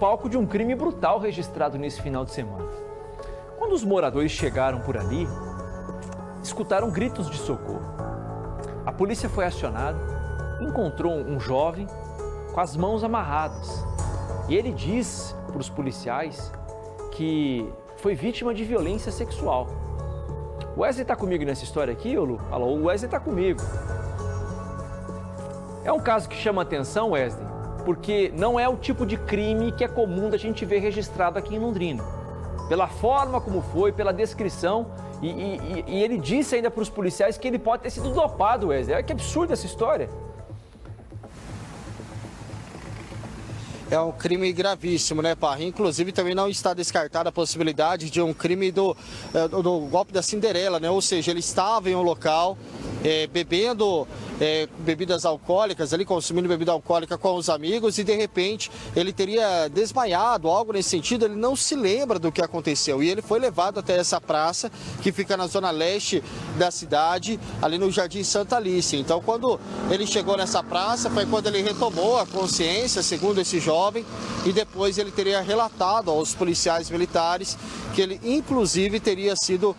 palco de um crime brutal registrado nesse final de semana. Quando os moradores chegaram por ali, escutaram gritos de socorro. A polícia foi acionada, encontrou um jovem com as mãos amarradas. E ele diz para os policiais que foi vítima de violência sexual. O Wesley está comigo nessa história aqui, Lu? Alô, o Wesley está comigo. É um caso que chama atenção, Wesley, porque não é o tipo de crime que é comum da gente ver registrado aqui em Londrina. Pela forma como foi, pela descrição, e ele disse ainda para os policiais que ele pode ter sido dopado, Wesley. Que absurdo essa história. É um crime gravíssimo, né, Parra? Inclusive, também não está descartada a possibilidade de um crime do golpe da Cinderela, né? Ou seja, ele estava em um local bebendo bebidas alcoólicas, ali consumindo bebida alcoólica com os amigos e, de repente, ele teria desmaiado, algo nesse sentido. Ele não se lembra do que aconteceu e ele foi levado até essa praça que fica na zona leste da cidade, ali no Jardim Santa Alice. Então, quando ele chegou nessa praça, foi quando ele retomou a consciência, segundo esse jovem, e depois ele teria relatado aos policiais militares que ele, inclusive, teria sido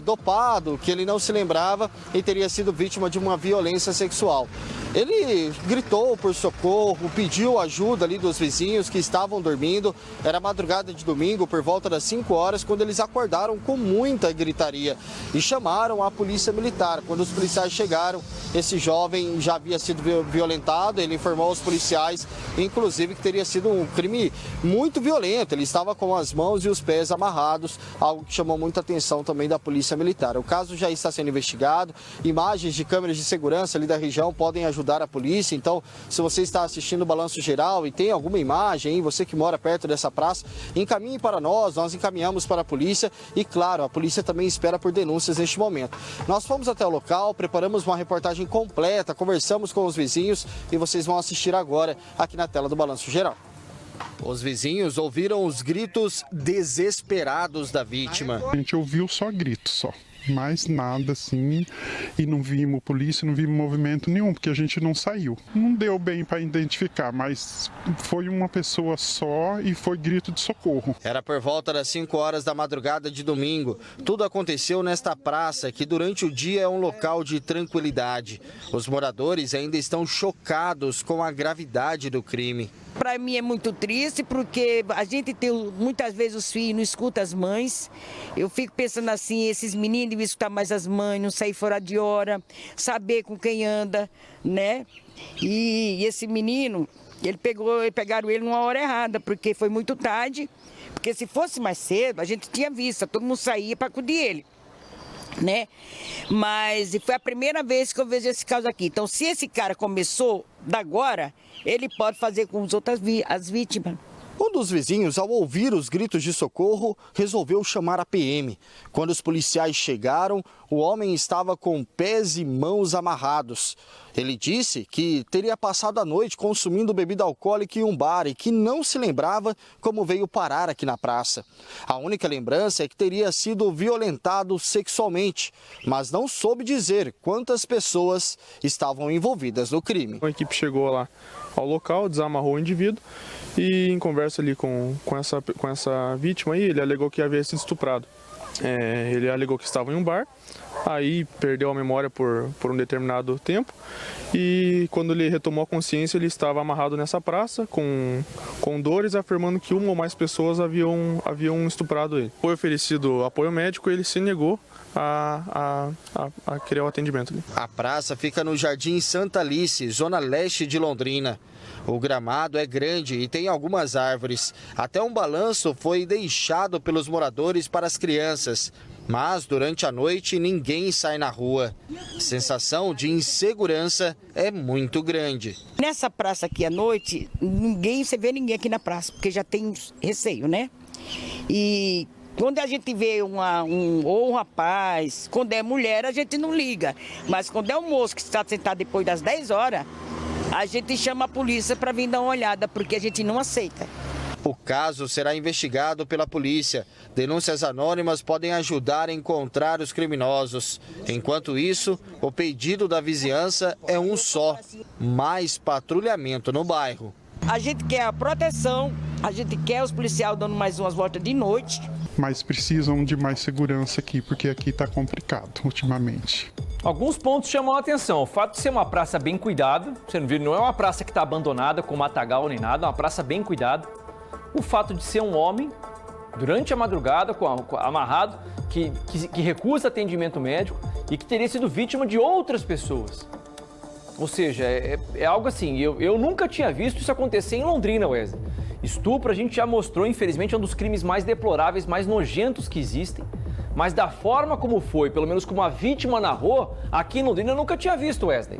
dopado, que ele não se lembrava e teria sido vítima de uma violência sexual. Ele gritou por socorro, pediu ajuda ali dos vizinhos que estavam dormindo. Era madrugada de domingo, por volta das 5 horas, quando eles acordaram com muita gritaria e chamaram a polícia militar. Quando os policiais chegaram, esse jovem já havia sido violentado. Ele informou aos policiais, inclusive, que teria sido um crime muito violento. Ele estava com as mãos e os pés amarrados, algo que chamou muita atenção também da polícia militar. O caso já está sendo investigado. Imagens de câmeras de segurança ali da região podem ajudar a polícia. Então, se você está assistindo o Balanço Geral e tem alguma imagem, hein, você que mora perto dessa praça, encaminhe para nós encaminhamos para a polícia e, claro, a polícia também espera por denúncias neste momento. Nós fomos até o local, preparamos uma reportagem completa, conversamos com os vizinhos e vocês vão assistir agora aqui na tela do Balanço Geral. Os vizinhos ouviram os gritos desesperados da vítima. A gente ouviu só gritos, só. Mais nada assim, e não vimos polícia, não vimos movimento nenhum, porque a gente não saiu. Não deu bem para identificar, mas foi uma pessoa só e foi grito de socorro. Era por volta das 5 horas da madrugada de domingo. Tudo aconteceu nesta praça, que durante o dia é um local de tranquilidade. Os moradores ainda estão chocados com a gravidade do crime. Para mim é muito triste, porque a gente tem muitas vezes os filhos, não escuta as mães. Eu fico pensando assim, esses meninos deviam escutar mais as mães, não sair fora de hora, saber com quem anda, né? E esse menino, pegaram ele numa hora errada, porque foi muito tarde, porque se fosse mais cedo, a gente tinha visto, todo mundo saía para acudir ele, né? Mas foi a primeira vez que eu vejo esse caso aqui. Então, se esse cara começou da agora, ele pode fazer com as vítimas. Um dos vizinhos, ao ouvir os gritos de socorro, resolveu chamar a PM. Quando os policiais chegaram, o homem estava com pés e mãos amarrados. Ele disse que teria passado a noite consumindo bebida alcoólica em um bar e que não se lembrava como veio parar aqui na praça. A única lembrança é que teria sido violentado sexualmente, mas não soube dizer quantas pessoas estavam envolvidas no crime. A equipe chegou lá ao local, desamarrou o indivíduo e, em conversa ali com essa vítima aí, ele alegou que havia sido estuprado. Ele alegou que estava em um bar, aí perdeu a memória por um determinado tempo e, quando ele retomou a consciência, ele estava amarrado nessa praça com dores, afirmando que uma ou mais pessoas haviam estuprado ele. Foi oferecido apoio médico e ele se negou a querer o atendimento ali. A praça fica no Jardim Santa Alice, zona leste de Londrina. O gramado é grande e tem algumas árvores. Até um balanço foi deixado pelos moradores para as crianças. Mas durante a noite ninguém sai na rua. A sensação de insegurança é muito grande. Nessa praça aqui à noite, você vê ninguém aqui na praça, porque já tem receio, né? E quando a gente vê um rapaz, quando é mulher, a gente não liga. Mas quando é um moço que está sentado depois das 10 horas, a gente chama a polícia para vir dar uma olhada, porque a gente não aceita. O caso será investigado pela polícia. Denúncias anônimas podem ajudar a encontrar os criminosos. Enquanto isso, o pedido da vizinhança é um só: mais patrulhamento no bairro. A gente quer a proteção A gente quer os policiais dando mais umas voltas de noite. Mas precisam de mais segurança aqui, porque aqui está complicado ultimamente. Alguns pontos chamam a atenção. O fato de ser uma praça bem cuidada, você não viu, não é uma praça que está abandonada com matagal nem nada, é uma praça bem cuidada. O fato de ser um homem, durante a madrugada, amarrado, que recusa atendimento médico e que teria sido vítima de outras pessoas. Ou seja, é algo assim, eu nunca tinha visto isso acontecer em Londrina, Wesley. Estupro a gente já mostrou, infelizmente, é um dos crimes mais deploráveis, mais nojentos que existem. Mas da forma como foi, pelo menos como a vítima narrou, aqui em Londrina eu nunca tinha visto, Wesley.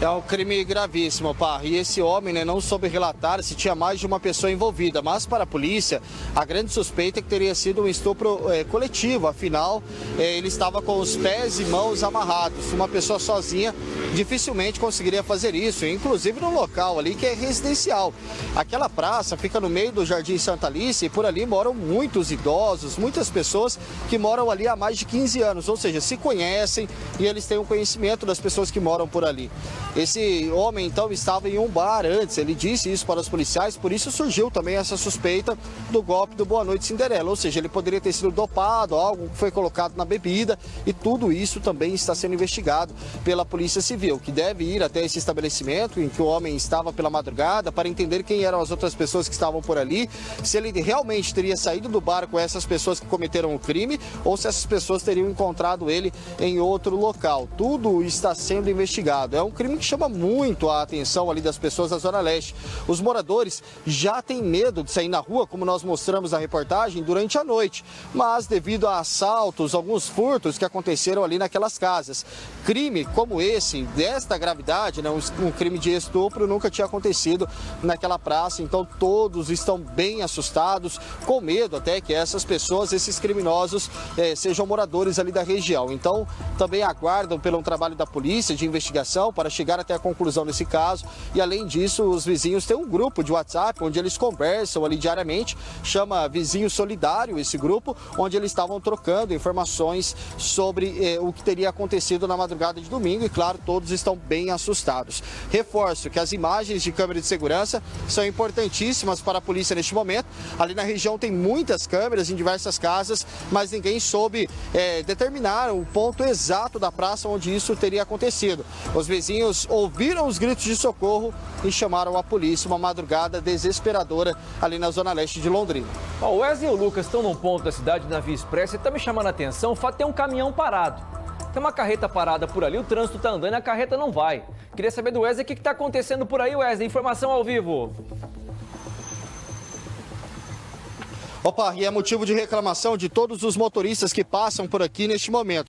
É um crime gravíssimo, Parra. E esse homem, né, não soube relatar se tinha mais de uma pessoa envolvida. Mas para a polícia, a grande suspeita é que teria sido um estupro coletivo. Afinal, ele estava com os pés e mãos amarrados. Uma pessoa sozinha dificilmente conseguiria fazer isso, inclusive no local ali que é residencial. Aquela praça fica no meio do Jardim Santa Alice e por ali moram muitos idosos, muitas pessoas que moram ali há mais de 15 anos. Ou seja, se conhecem e eles têm o conhecimento das pessoas que moram por ali. Esse homem, então, estava em um bar antes, ele disse isso para os policiais, por isso surgiu também essa suspeita do golpe do Boa Noite Cinderela, ou seja, ele poderia ter sido dopado, algo que foi colocado na bebida, e tudo isso também está sendo investigado pela Polícia Civil, que deve ir até esse estabelecimento em que o homem estava pela madrugada para entender quem eram as outras pessoas que estavam por ali, se ele realmente teria saído do bar com essas pessoas que cometeram o crime, ou se essas pessoas teriam encontrado ele em outro local. Tudo está sendo investigado. É um crime que chama muito a atenção ali das pessoas da Zona Leste. Os moradores já têm medo de sair na rua, como nós mostramos na reportagem, durante a noite, mas devido a assaltos, alguns furtos que aconteceram ali naquelas casas. Crime como esse, desta gravidade, né, um crime de estupro, nunca tinha acontecido naquela praça, então todos estão bem assustados, com medo até que essas pessoas, esses criminosos, sejam moradores ali da região. Então, também aguardam pelo trabalho da polícia de investigação para chegar até a conclusão desse caso. E além disso, os vizinhos têm um grupo de WhatsApp onde eles conversam ali diariamente, chama Vizinho Solidário esse grupo, onde eles estavam trocando informações sobre o que teria acontecido na madrugada de domingo e, claro, todos estão bem assustados. Reforço que as imagens de câmera de segurança são importantíssimas para a polícia neste momento. Ali na região tem muitas câmeras em diversas casas, mas ninguém soube determinar o ponto exato da praça onde isso teria acontecido. Os vizinhos ouviram os gritos de socorro e chamaram a polícia, uma madrugada desesperadora ali na Zona Leste de Londrina. O Wesley e o Lucas estão num ponto da cidade, na Via Expressa, e está me chamando a atenção o fato de ter um caminhão parado. Tem uma carreta parada por ali, o trânsito está andando e a carreta não vai. Queria saber do Wesley o que está acontecendo por aí, Wesley. Informação ao vivo. Opa, e é motivo de reclamação de todos os motoristas que passam por aqui neste momento.